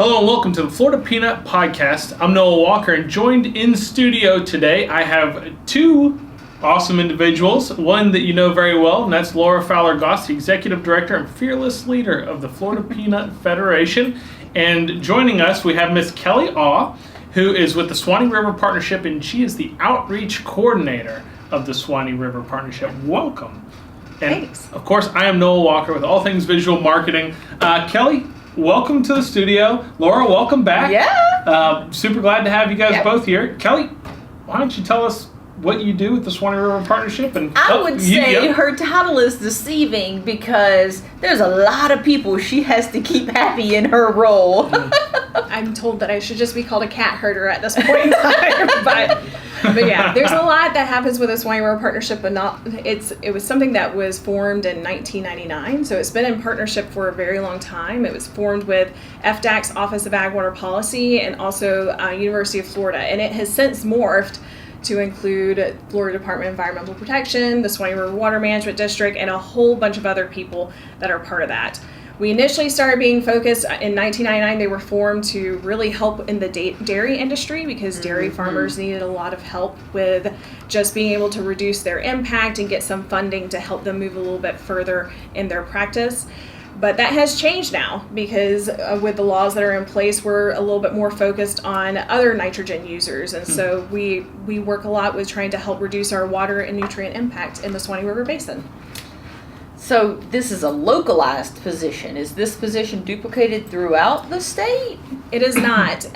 Hello and welcome to the Florida Peanut Podcast. I'm Noah Walker, and joined in studio today I have two awesome individuals. One that you know very well, and that's Laura Fowler-Goss, the Executive Director and fearless leader of the Florida Peanut Federation. And joining us, we have Miss Kelly Aue, who is with the Suwannee River Partnership, and she is the Outreach Coordinator of the Suwannee River Partnership. Welcome. And Thanks. of course, I am Noah Walker with all things visual marketing. Kelly, welcome to the studio. Laura, welcome back. Yeah. Super glad to have you guys both here. Kelly, why don't you tell us what you do with the Suwannee River Partnership? And I would say her title is deceiving because there's a lot of people she has to keep happy in her role. I'm told that I should just be called a cat herder at this point in time. but yeah, there's a lot that happens with the Suwannee River Partnership, but it was something that was formed in 1999, so it's been in partnership for a very long time. It was formed with FDAC's Office of Ag Water Policy and also University of Florida, and it has since morphed to include Florida Department of Environmental Protection, the Suwannee River Water Management District, and a whole bunch of other people that are part of that. We initially started being focused in 1999. They were formed to really help in the dairy industry because dairy farmers needed a lot of help with just being able to reduce their impact and get some funding to help them move a little bit further in their practice. But that has changed now because with the laws that are in place, we're a little bit more focused on other nitrogen users. And so we work a lot with trying to help reduce our water and nutrient impact in the Suwannee River Basin. So this is a localized position. Is this position duplicated throughout the state? It is not.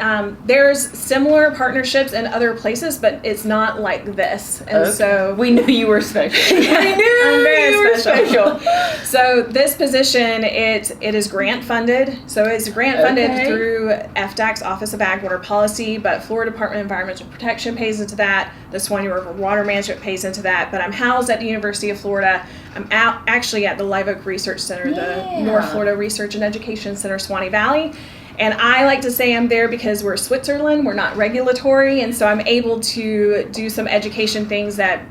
There's similar partnerships in other places, but it's not like this. And so we knew you were special. I'm very special. So this position, it is grant funded. So it's grant funded through FDAC's Office of Ag Water Policy, but Florida Department of Environmental Protection pays into that. The Suwannee River Water Management pays into that. But I'm housed at the University of Florida. I'm actually at the Live Oak Research Center, the North Florida Research and Education Center, Suwannee Valley. And I like to say I'm there because we're Switzerland, we're not regulatory, and so I'm able to do some education things that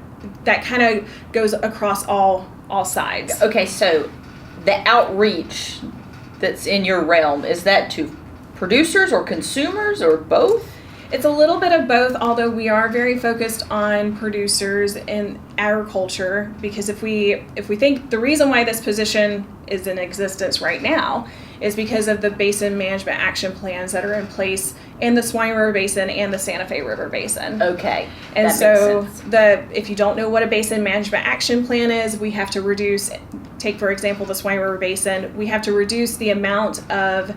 kind of goes across all sides. Okay, so the outreach that's in your realm, is that to producers or consumers or both? It's a little bit of both, although we are very focused on producers in agriculture, because if we think the reason why this position is in existence right now is because of the basin management action plans that are in place in the Suwannee River Basin and the Santa Fe River Basin. Okay. And so if you don't know what a basin management action plan is, we have to take for example the Suwannee River Basin, we have to reduce the amount of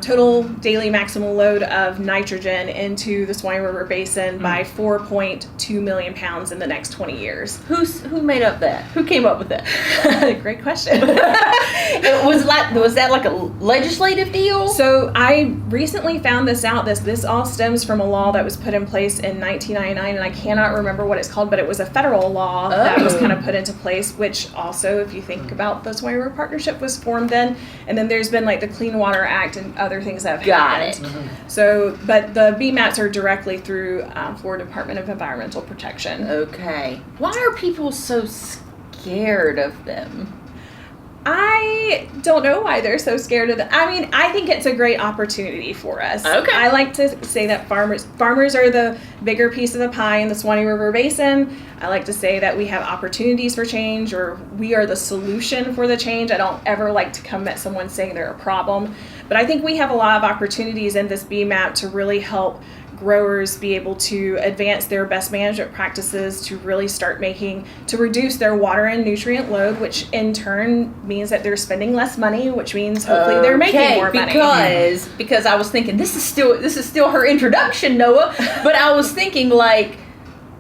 total daily maximum load of nitrogen into the Suwannee River Basin by 4.2 million pounds in the next 20 years. Who made up that? Who came up with that? Great question. Was that like a legislative deal? So I recently found this out. This all stems from a law that was put in place in 1999, and I cannot remember what it's called, but it was a federal law that was kind of put into place, which also, if you think about the Suwannee River Partnership, was formed then. And then there's been like the Clean Water Act and other things that have happened. Got it. So, but the BMATs are directly through Florida Department of Environmental Protection. Okay. Why are people so scared of them? I don't know why they're so scared of them. I mean, I think it's a great opportunity for us. Okay. I like to say that farmers are the bigger piece of the pie in the Suwannee River Basin. I like to say that we have opportunities for change, or we are the solution for the change. I don't ever like to come at someone saying they're a problem. But I think we have a lot of opportunities in this BMAP to really help growers be able to advance their best management practices to really start to reduce their water and nutrient load, which in turn means that they're spending less money, which means hopefully they're making more money. Because I was thinking this is still her introduction, Noah, but I was thinking like,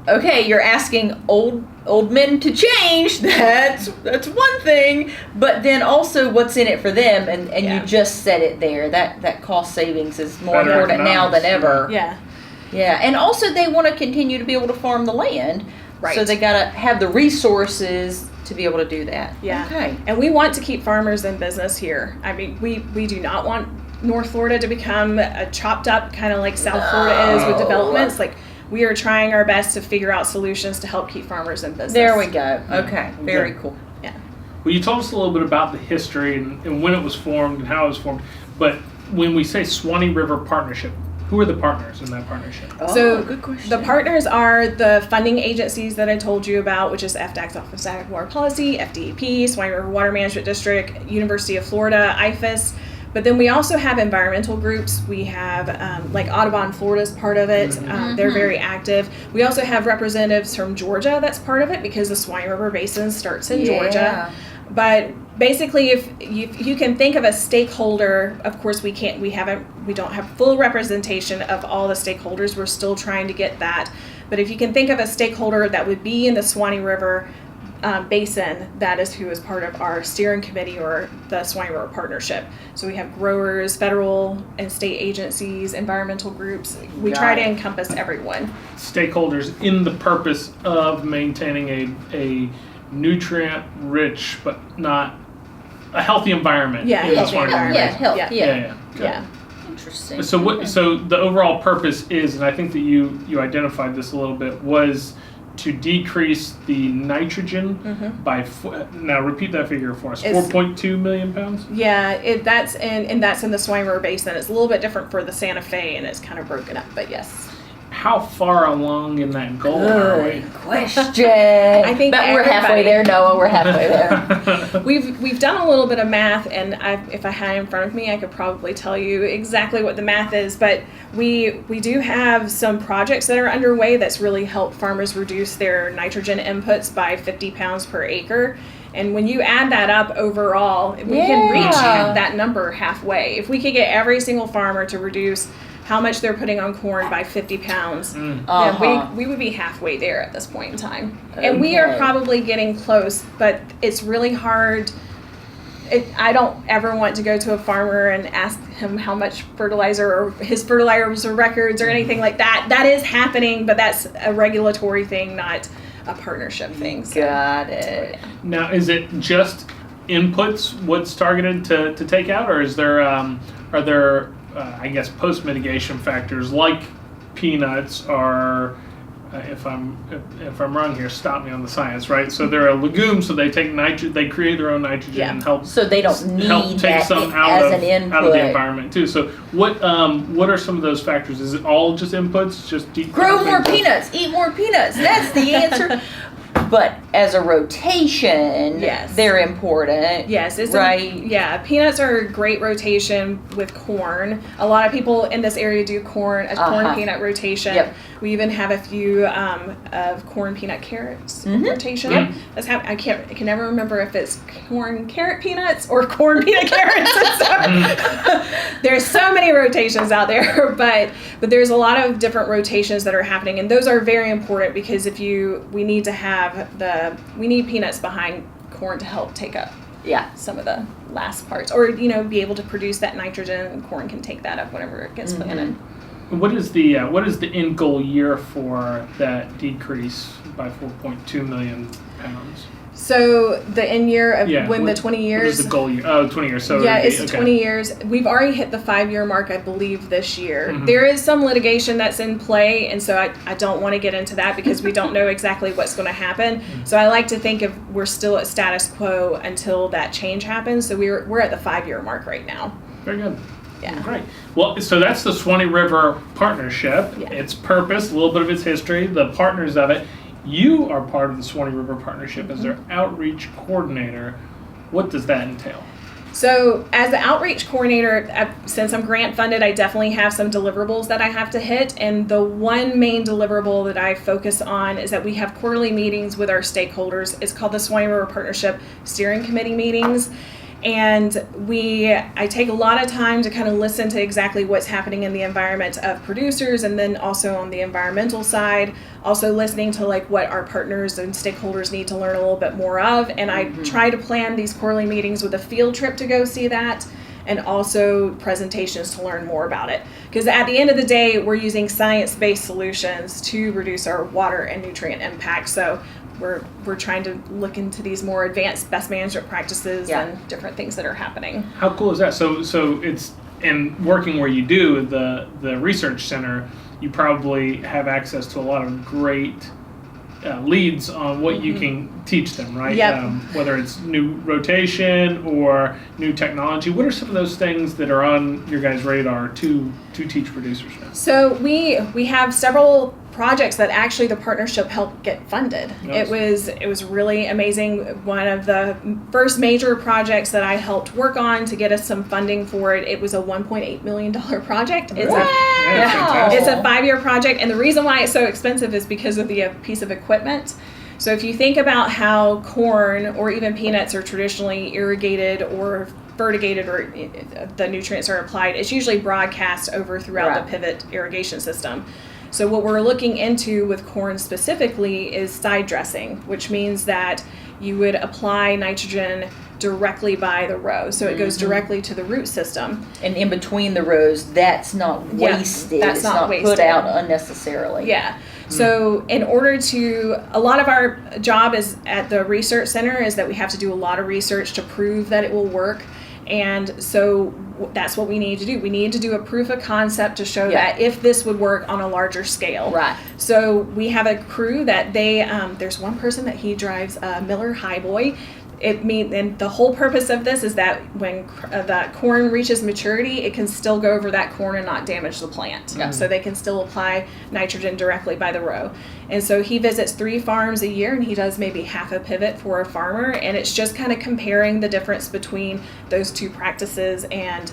okay, you're asking old men to change. That's one thing, but then also what's in it for them, and you just said it there. That cost savings is more important now than ever. Yeah, and also they want to continue to be able to farm the land, right? So they got to have the resources to be able to do that. Yeah. Okay. And we want to keep farmers in business here. I mean, we do not want North Florida to become a chopped up kind of like South Florida is with developments. Like, we are trying our best to figure out solutions to help keep farmers in business. There we go. Okay. Very cool. Yeah. Well, you told us a little bit about the history and when it was formed and how it was formed, but when we say Suwannee River Partnership, who are the partners in that partnership? So good question. the partners are the funding agencies that I told you about, which is FDAC's Office of Ag Water Policy, FDEP, Suwannee River Water Management District, University of Florida, IFAS. But then we also have environmental groups. We have like Audubon, Florida's part of it. They're very active. We also have representatives from Georgia that's part of it because the Suwannee River Basin starts in Georgia. But basically, if you can think of a stakeholder, of course we don't have full representation of all the stakeholders. We're still trying to get that. But if you can think of a stakeholder that would be in the Suwannee River Basin, that is who is part of our steering committee or the Suwannee River Partnership. So we have growers, federal and state agencies, environmental groups. We try to encompass everyone. Stakeholders in the purpose of maintaining a nutrient-rich but not a healthy environment. Yeah, in the healthy Suwannee River environment. Basin. Good. Yeah. Interesting. So Okay. So the overall purpose is, and I think that you identified this a little bit, was to decrease the nitrogen by now repeat that figure for us. 4.2 million pounds. Yeah, that's in the Suwannee River Basin. It's a little bit different for the Santa Fe, and it's kind of broken up. But yes. How far along in that goal are we? Good question. I think we're halfway there, Noah. We're halfway there. We've done a little bit of math, and if I had it in front of me, I could probably tell you exactly what the math is. But we do have some projects that are underway that's really helped farmers reduce their nitrogen inputs by 50 pounds per acre. And when you add that up overall, we can reach that number halfway. If we could get every single farmer to reduce how much they're putting on corn by 50 pounds, then we would be halfway there at this point in time. And we are probably getting close, but it's really hard. I don't ever want to go to a farmer and ask him how much fertilizer or his fertilizer records or anything like that. That is happening, but that's a regulatory thing, not a partnership thing. So. Got it. Now, is it just inputs what's targeted to take out, or is there are there I guess post-mitigation factors like peanuts or if I'm wrong here, stop me on the science, right? So they're a legume, so they take they create their own nitrogen and help. So they don't need take that some as an input. out of the environment too. So what are some of those factors? Is it all just inputs? Just grow more peanuts, eat more peanuts. That's the answer. But as a rotation, they're important. Yes, right. Peanuts are a great rotation with corn. A lot of people in this area do corn peanut rotation. Yep. We even have a few of corn peanut carrots rotation. Yep. I can never remember if it's corn carrot peanuts or corn peanut carrots. There's so many rotations out there, but there's a lot of different rotations that are happening, and those are very important because we need peanuts behind corn to help take up some of the last parts, or be able to produce that nitrogen. Corn can take that up whenever it gets planted. What is the end goal year for that decrease by 4.2 million pounds? So the end year of the 20 years. What is the goal year? Oh, 20 years. So it's 20 years. We've already hit the 5-year mark, I believe, this year. There is some litigation that's in play, and so I don't want to get into that because we don't know exactly what's going to happen. So I like to think we're still at status quo until that change happens. So we're at the 5-year mark right now. Very good. Yeah. Great. Well, so that's the Suwannee River Partnership. Yeah. Its purpose, a little bit of its history, the partners of it. You are part of the Suwannee River Partnership as their outreach coordinator. What does that entail? So as the outreach coordinator, since I'm grant funded, I definitely have some deliverables that I have to hit. And the one main deliverable that I focus on is that we have quarterly meetings with our stakeholders. It's called the Suwannee River Partnership Steering Committee meetings. And I take a lot of time to kind of listen to exactly what's happening in the environment of producers, and then also on the environmental side, also listening to what our partners and stakeholders need to learn a little bit more of. And I try to plan these quarterly meetings with a field trip to go see that, and also presentations to learn more about it. Because at the end of the day, we're using science-based solutions to reduce our water and nutrient impact. So we're trying to look into these more advanced best management practices and different things that are happening. How cool is that? So it's in working where you do the research center, you probably have access to a lot of great leads on what you can teach them, right? Yep. Whether it's new rotation or new technology. What are some of those things that are on your guys' radar to teach producers now? So we have several projects that actually the partnership helped get funded. Nice. It was really amazing. One of the first major projects that I helped work on to get us some funding for it. It was a $1.8 million project. It's Fantastic. it's a 5-year project, and the reason why it's so expensive is because of the piece of equipment. So if you think about how corn or even peanuts are traditionally irrigated or fertigated, or the nutrients are applied, it's usually broadcast over throughout the pivot irrigation system. So what we're looking into with corn specifically is side dressing, which means that you would apply nitrogen directly by the row. So it goes directly to the root system. And in between the rows, that's not wasted. That's it's not put wasted. out unnecessarily. Yeah. So in order to, a lot of our job is at the research center is that we have to do a lot of research to prove that it will work. And so that's what we need to do. We need to do a proof of concept to show that if this would work on a larger scale. Right. So we have a crew that there's one person that he drives a Miller Highboy. And the whole purpose of this is that when the corn reaches maturity, it can still go over that corn and not damage the plant. So they can still apply nitrogen directly by the row. And so he visits 3 farms a year, and he does maybe half a pivot for a farmer. And it's just kind of comparing the difference between those 2 practices. And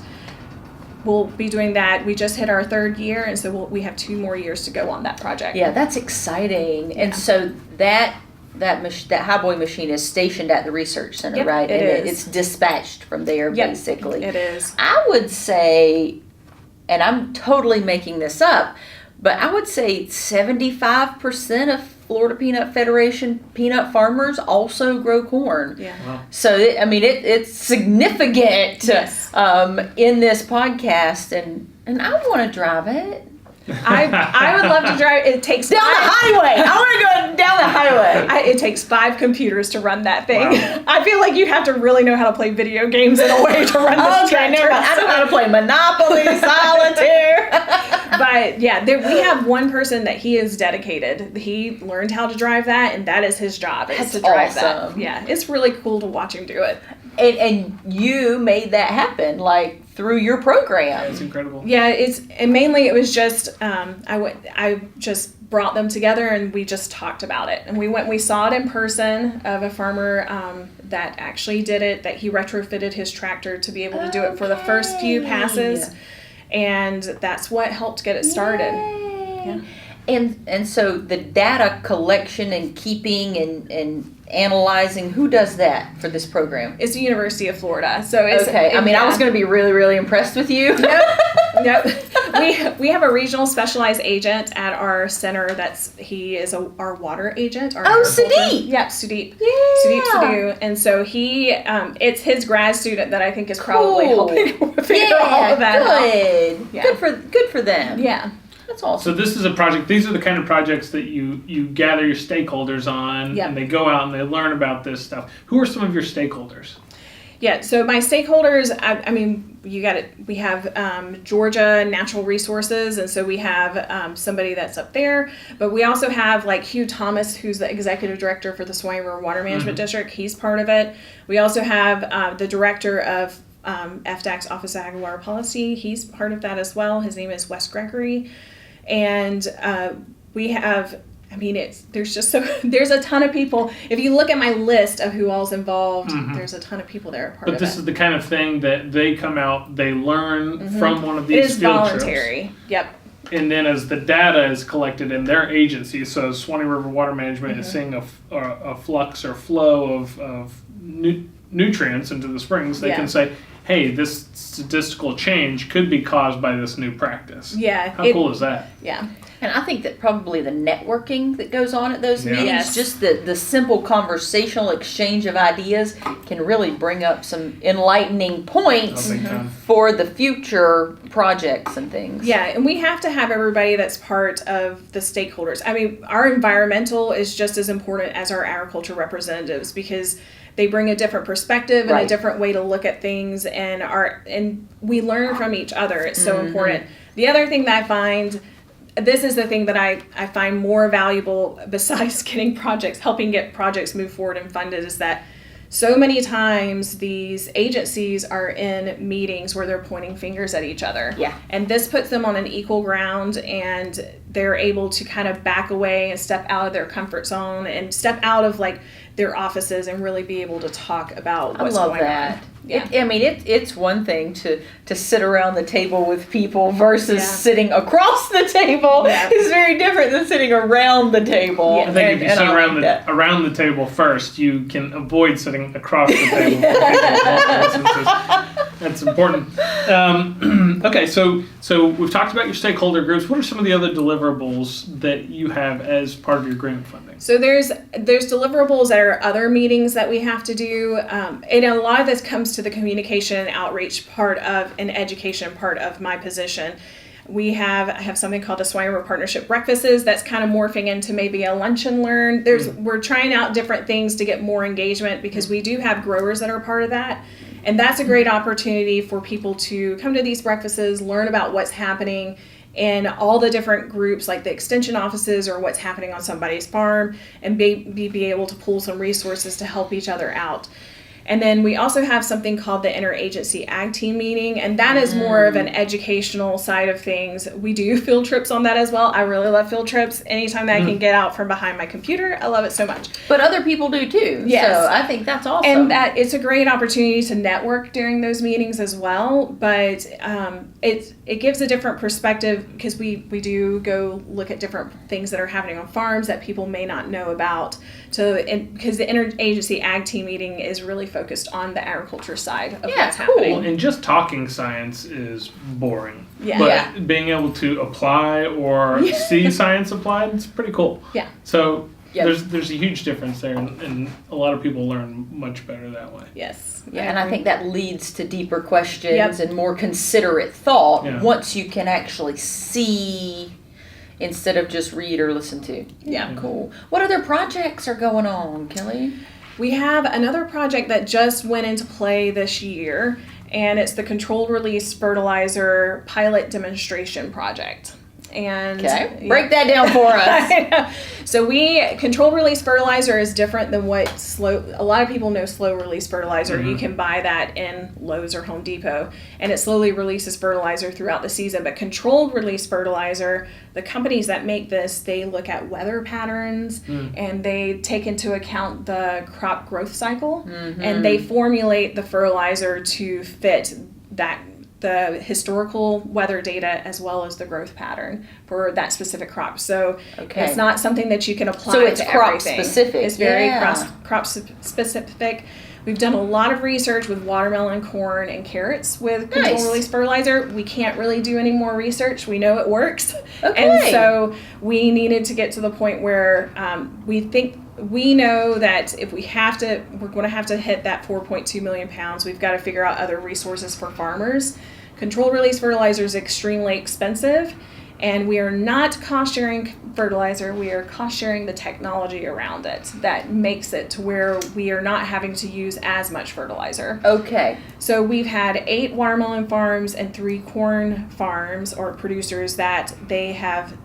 we'll be doing that. We just hit our 3rd year, and so we have 2 more years to go on that project. Yeah, that's exciting. And so that highboy machine is stationed at the research center, right? It is. It's dispatched from there, basically. It is. I would say, and I'm totally making this up, but I would say 75% of Florida Peanut Federation peanut farmers also grow corn. Yeah. Wow. So, it's significant in this podcast, and I want to drive it. I would love to drive. It takes Down the highway. I want to go down the highway. It takes 5 computers to run that thing. Wow. I feel like you have to really know how to play video games in a way to run this tractor. I know how to play Monopoly, Solitaire. But yeah, we have one person that he is dedicated. He learned how to drive that, and that is his job. Is That's to drive awesome. that. Yeah, it's really cool to watch him do it. And you made that happen, like, through your program. That's incredible. Yeah, mainly it was just I just brought them together, and we just talked about it. And we saw it in person of a farmer that actually did it, that he retrofitted his tractor to be able to do it for the first few passes. And that's what helped get it started. Yay. Yeah. And so the data collection and keeping and analyzing, who does that for this program? It's the University of Florida. So it's okay. I was going to be really, really impressed with you. Nope. We have a regional specialized agent at our center. He is our water agent. Sudeep. Yep, Sudeep. Yeah. Sudeep Sidhu. And so he, it's his grad student that I think is probably helping figure all of that out. Good. Yeah. Good for them. Yeah. That's awesome. So this is a project. These are the kind of projects that you gather your stakeholders on, and they go out and they learn about this stuff. Who are some of your stakeholders? Yeah. So my stakeholders, I mean, you got it. We have Georgia Natural Resources, and so we have somebody that's up there. But we also have like Hugh Thomas, who's the executive director for the Suwannee River Water Management District. He's part of it. We also have the director of FDAC's Office of Ag Water Policy. He's part of that as well. His name is Wes Gregory. And we have, there's a ton of people. If you look at my list of who all's involved, there's a ton of people that are part of it. But this is the kind of thing that they come out, they learn from one of these It is field voluntary. trips. Yep. And then as the data is collected in their agency, so Suwannee River Water Management is seeing a flux or flow of nutrients into the springs, they can say, hey, this statistical change could be caused by this new practice. Yeah. How cool is that? Yeah. And I think that probably the networking that goes on at those meetings, Yes. just the simple conversational exchange of ideas can really bring up some enlightening points for the future projects and things. Yeah, and we have to have everybody that's part of the stakeholders. I mean, our environmental is just as important as our agriculture representatives because they bring a different perspective and a different way to look at things, and we learn from each other. It's so important. The other thing that I find, this is the thing that I find more valuable besides helping get projects move forward and funded, is that so many times these agencies are in meetings where they're pointing fingers at each other. Yeah. And this puts them on an equal ground, and they're able to kind of back away and step out of their comfort zone and step out of like their offices and really be able to talk about what's going on. Yeah. It's one thing to sit around the table with people versus sitting across the table. Yeah. It's very different than sitting around the table. Yeah. I think if you sit around that. around the table first, you can avoid sitting across the table. That's important. Okay, so we've talked about your stakeholder groups. What are some of the other deliverables that you have as part of your grant funding? So there's deliverables that are other meetings that we have to do, and a lot of this comes to the communication and outreach part of and education part of my position. We have something called a Suwannee River Partnership breakfasts that's kind of morphing into maybe a lunch and learn. We're trying out different things to get more engagement, because we do have growers that are part of that. And that's a great opportunity for people to come to these breakfasts, learn about what's happening in all the different groups, like the extension offices or what's happening on somebody's farm, and be able to pull some resources to help each other out. And then we also have something called the Interagency Ag Team Meeting, and that is more of an educational side of things. We do field trips on that as well. I really love field trips. Anytime that I can get out from behind my computer, I love it so much. But other people do too. Yes. So I think that's awesome. And that it's a great opportunity to network during those meetings as well. But it gives a different perspective, because we do go look at different things that are happening on farms that people may not know about. Because the Interagency Ag Team Meeting is really focused on the agriculture side of what's happening. And just talking science is boring. Yeah. But being able to apply or see science applied, it's pretty cool. Yeah. So Yep. there's a huge difference there, and a lot of people learn much better that way. Yes. Yeah, and I think that leads to deeper questions and more considerate thought once you can actually see instead of just read or listen to. Yeah. Cool. What other projects are going on, Kelly? We have another project that just went into play this year, and it's the Controlled Release Fertilizer Pilot Demonstration Project. And break that down for us. So controlled release fertilizer is different than what a lot of people know slow release fertilizer. You can buy that in Lowe's or Home Depot, and it slowly releases fertilizer throughout the season. But controlled release fertilizer, the companies that make this, they look at weather patterns and they take into account the crop growth cycle, and they formulate the fertilizer to fit the historical weather data as well as the growth pattern for that specific crop. So it's not something that you can apply to everything. So it's crop specific. It's very crop specific. We've done a lot of research with watermelon, corn, and carrots with controlled release fertilizer. We can't really do any more research. We know it works. And so we needed to get to the point where we know that if we're going to have to hit that 4.2 million pounds, we've got to figure out other resources for farmers. Controlled release fertilizer is extremely expensive, and we are not cost sharing fertilizer. We are cost sharing the technology around it that makes it to where we are not having to use as much fertilizer. Okay. So we've had 8 watermelon farms and 3 corn farms or producers that they have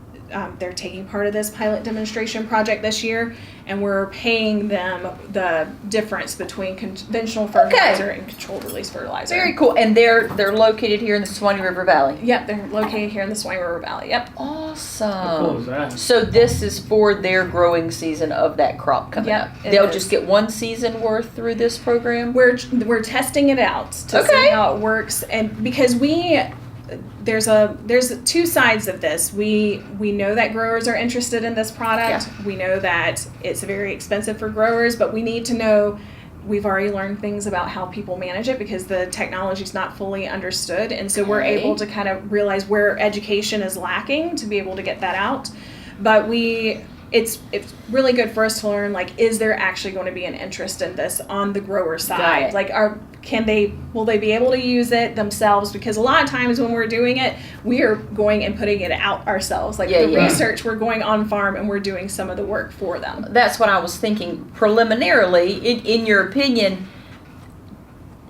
they're taking part of this pilot demonstration project this year, and we're paying them the difference between conventional fertilizer and controlled release fertilizer. Very cool. And they're located here in the Suwannee River Valley. Yep, they're located here in the Suwannee River Valley. Yep. Awesome. How cool is that? So this is for their growing season of that crop coming up. They'll just get one season worth through this program? We're testing it out to see how it works, and because there's 2 sides of this. We know that growers are interested in this product. Yeah. We know that it's very expensive for growers, but we need to know, we've already learned things about how people manage it because the technology is not fully understood. And so we're able to kind of realize where education is lacking to be able to get that out. But it's really good for us to learn, like, is there actually going to be an interest in this on the grower side? Like, will they be able to use it themselves? Because a lot of times when we're doing it, we are going and putting it out ourselves. Like research, we're going on farm and we're doing some of the work for them. That's what I was thinking. Preliminarily, in your opinion,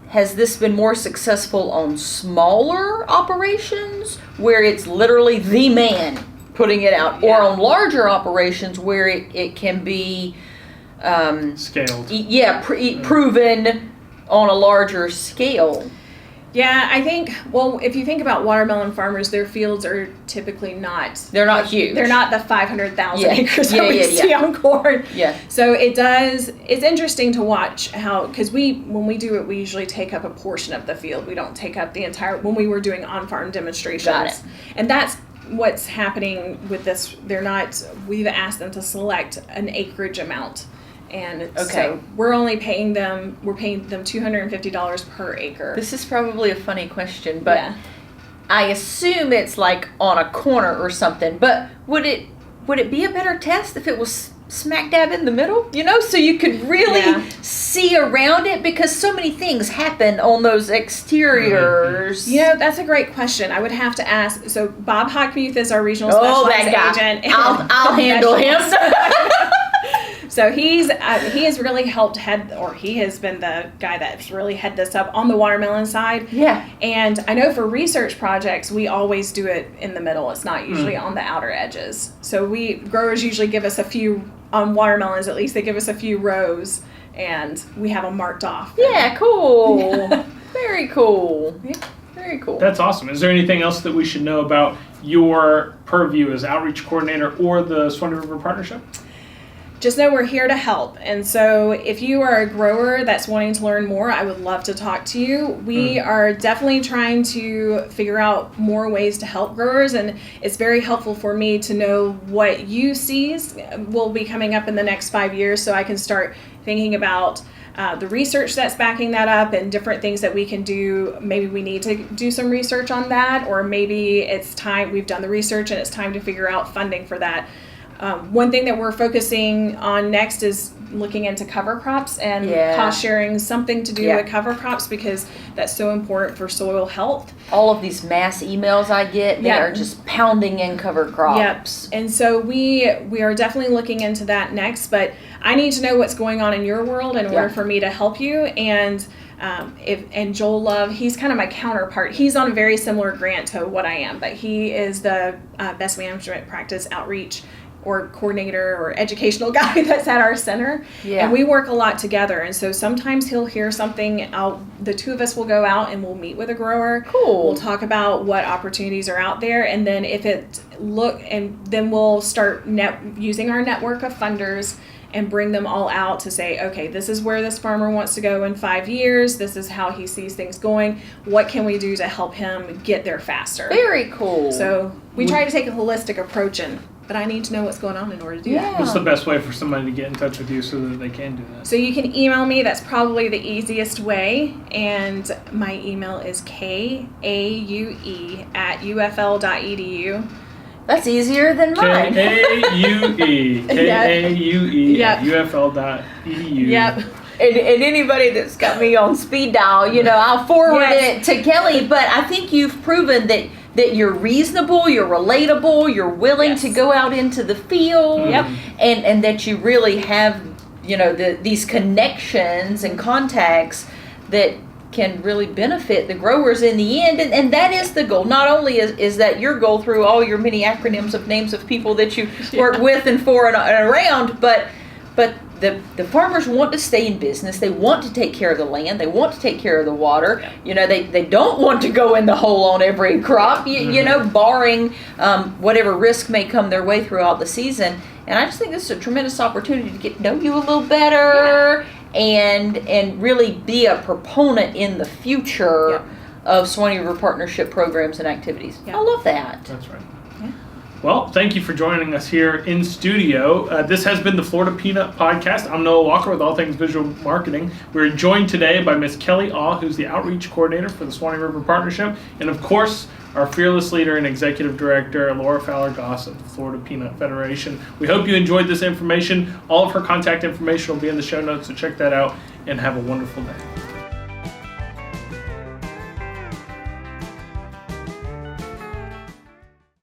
has this been more successful on smaller operations where it's literally the man putting it out, or on larger operations where it can be scaled. Proven on a larger scale. Yeah, I think, well, if you think about watermelon farmers, their fields are typically not... They're not huge. They're not the 500,000 acres that we see on corn. Yeah. So it's interesting to watch how, because when we do it, we usually take up a portion of the field. We don't take up the entire, when we were doing on-farm demonstrations. Got it. And that's what's happening with this. We've asked them to select an acreage amount. And so we're paying them $250 per acre. This is probably a funny question, but I assume it's like on a corner or something. But would it be a better test if it was smack dab in the middle? So you could really see around it, because so many things happen on those exteriors. That's a great question. I would have to ask. So Bob Hockmuth is our regional specialized agent. I'll handle him. So he has really helped he has been the guy that's really head this up on the watermelon side. Yeah. And I know for research projects, we always do it in the middle. It's not usually on the outer edges. So growers usually give us a few, on watermelons at least, they give us a few rows and we have them marked off. Yeah, cool. Very cool. Yeah. Very cool. That's awesome. Is there anything else that we should know about your purview as outreach coordinator or the Suwannee River Partnership? Just know we're here to help. And so if you are a grower that's wanting to learn more, I would love to talk to you. We are definitely trying to figure out more ways to help growers, and it's very helpful for me to know what you see will be coming up in the next 5 years, so I can start thinking about the research that's backing that up and different things that we can do. Maybe we need to do some research on that, or maybe it's time, we've done the research and it's time to figure out funding for that. One thing that we're focusing on next is looking into cover crops and cost sharing, something to do with cover crops, because that's so important for soil health. All of these mass emails I get, they are just pounding in cover crops. Yep. And so we are definitely looking into that next, but I need to know what's going on in your world in order for me to help you. And Joel Love, he's kind of my counterpart. He's on a very similar grant to what I am, but he is the best management practice outreach or coordinator or educational guy that's at our center. Yeah. And we work a lot together. And so sometimes he'll hear something, the two of us will go out and we'll meet with a grower. Cool. We'll talk about what opportunities are out there. And then then we'll start using our network of funders and bring them all out to say, okay, this is where this farmer wants to go in 5 years. This is how he sees things going. What can we do to help him get there faster? Very cool. So we try to take a holistic approach, but I need to know what's going on in order to do that. What's the best way for somebody to get in touch with you so that they can do that? So you can email me. That's probably the easiest way. And my email is kaue@ufl.edu. That's easier than mine. KAUE. KAUE at UFL.edu. Yep. And anybody that's got me on speed dial, I'll forward it to Kelly. But I think you've proven that you're reasonable, you're relatable, you're willing to go out into the field, and that you really have, these connections and contacts that can really benefit the growers in the end, and that is the goal. Not only is that your goal through all your many acronyms of names of people that you work with and for and around, but the farmers want to stay in business. They want to take care of the land. They want to take care of the water. They don't want to go in the hole on every crop, barring whatever risk may come their way throughout the season. And I just think this is a tremendous opportunity to get to know you a little better and really be a proponent in the future of Suwannee River Partnership programs and activities. I love that. That's right. Well, thank you for joining us here in studio. This has been the Florida Peanut Podcast. I'm Noah Walker with All Things Visual Marketing. We're joined today by Miss Kelly Aue, who's the Outreach Coordinator for the Suwannee River Partnership, and of course, our fearless leader and Executive Director, Laura Fowler-Goss of the Florida Peanut Federation. We hope you enjoyed this information. All of her contact information will be in the show notes, so check that out, and have a wonderful day.